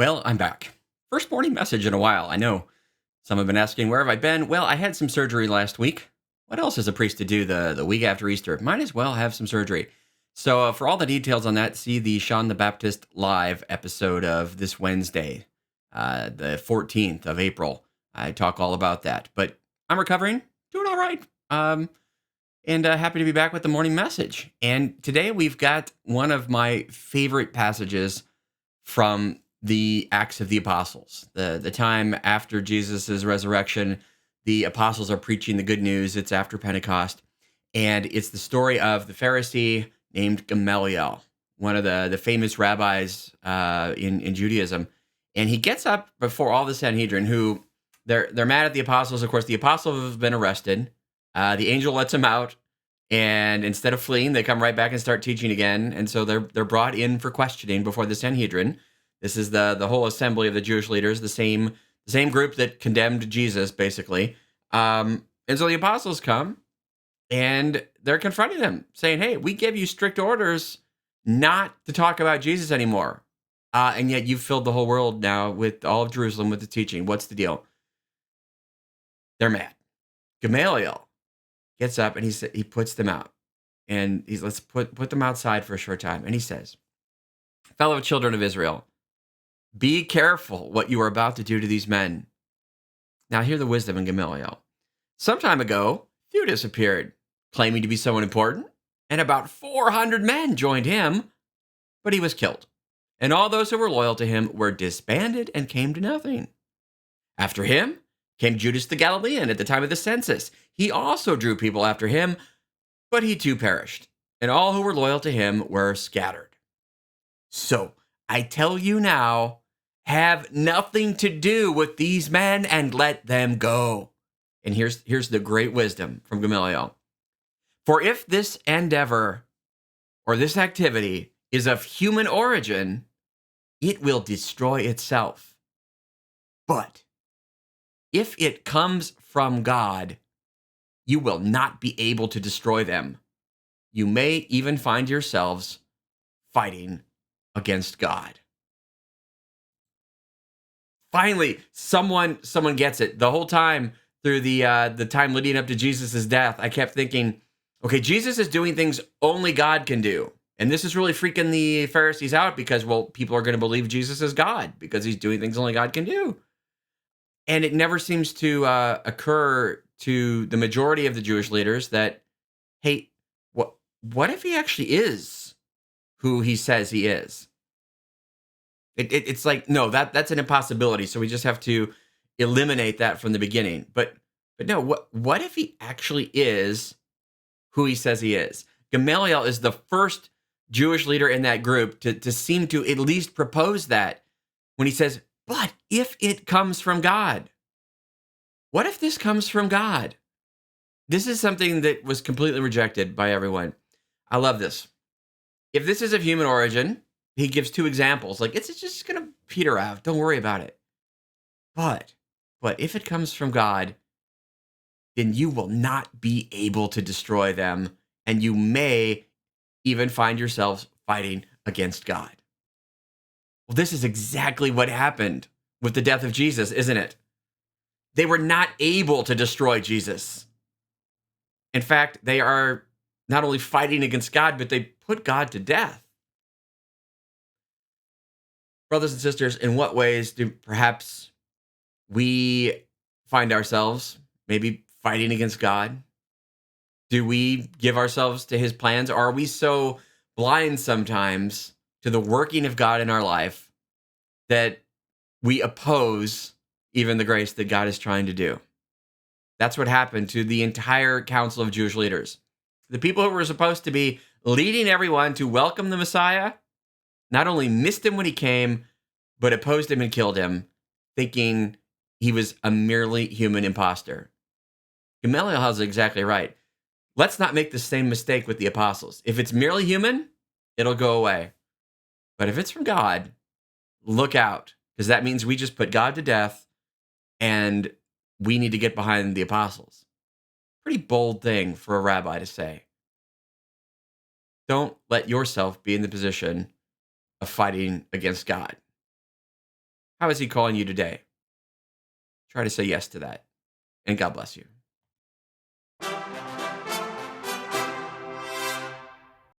Well, I'm back. First morning message in a while. I know some have been asking, where have I been? Well, I had some surgery last week. What else is a priest to do the week after Easter? Might as well have some surgery. So, for all the details on that, see the Sean the Baptist live episode of this Wednesday, the 14th of April. I talk all about that. But I'm recovering, doing all right. And happy to be back with the morning message. And today we've got one of my favorite passages from the Acts of the Apostles, the time after Jesus' resurrection. The apostles are preaching the good news. It's after Pentecost. And it's the story of the Pharisee named Gamaliel, one of the famous rabbis in Judaism. And he gets up before all the Sanhedrin, who they're mad at the apostles. Of course, the apostles have been arrested. The angel lets them out. And instead of fleeing, they come right back and start teaching again. And so they're brought in for questioning before the Sanhedrin. This is the whole assembly of the Jewish leaders, the same group that condemned Jesus, basically. And so the apostles come and they're confronting them, saying, "Hey, we give you strict orders not to talk about Jesus anymore, and yet you've filled the whole world now with all of Jerusalem with the teaching. What's the deal?" They're mad. Gamaliel gets up and he puts them out, and let's put them outside for a short time, and he says, "Fellow children of Israel, be careful what you are about to do to these men." Now, hear the wisdom in Gamaliel. "Some time ago, Theudas appeared, claiming to be someone important, and about 400 men joined him, but he was killed. And all those who were loyal to him were disbanded and came to nothing. After him came Judas the Galilean at the time of the census. He also drew people after him, but he too perished, and all who were loyal to him were scattered. So I tell you now, have nothing to do with these men and let them go." And here's the great wisdom from Gamaliel. "For if this endeavor or this activity is of human origin, it will destroy itself. But if it comes from God, you will not be able to destroy them. You may even find yourselves fighting against God." Finally, someone gets it. The whole time through the time leading up to Jesus' death, I kept thinking, okay, Jesus is doing things only God can do. And this is really freaking the Pharisees out because, well, people are going to believe Jesus is God because he's doing things only God can do. And it never seems to occur to the majority of the Jewish leaders that, hey, what if he actually is who he says he is? It's like, no, that's an impossibility. So we just have to eliminate that from the beginning. But no, what if he actually is who he says he is? Gamaliel is the first Jewish leader in that group to seem to at least propose that when he says, "But if it comes from God, what if this comes from God?" This is something that was completely rejected by everyone. I love this. If this is of human origin, he gives two examples. Like, it's just going to peter out. Don't worry about it. But if it comes from God, then you will not be able to destroy them. And you may even find yourselves fighting against God. Well, this is exactly what happened with the death of Jesus, isn't it? They were not able to destroy Jesus. In fact, they are not only fighting against God, but they put God to death. Brothers and sisters, in what ways do perhaps we find ourselves maybe fighting against God? Do we give ourselves to his plans? Or are we so blind sometimes to the working of God in our life that we oppose even the grace that God is trying to do? That's what happened to the entire council of Jewish leaders. The people who were supposed to be leading everyone to welcome the Messiah not only missed him when he came, but opposed him and killed him, thinking he was a merely human imposter. Gamaliel has it exactly right. Let's not make the same mistake with the apostles. If it's merely human, it'll go away. But if it's from God, look out, because that means we just put God to death, and we need to get behind the apostles. Pretty bold thing for a rabbi to say. Don't let yourself be in the position of fighting against God. How is he calling you today? Try to say yes to that. And God bless you.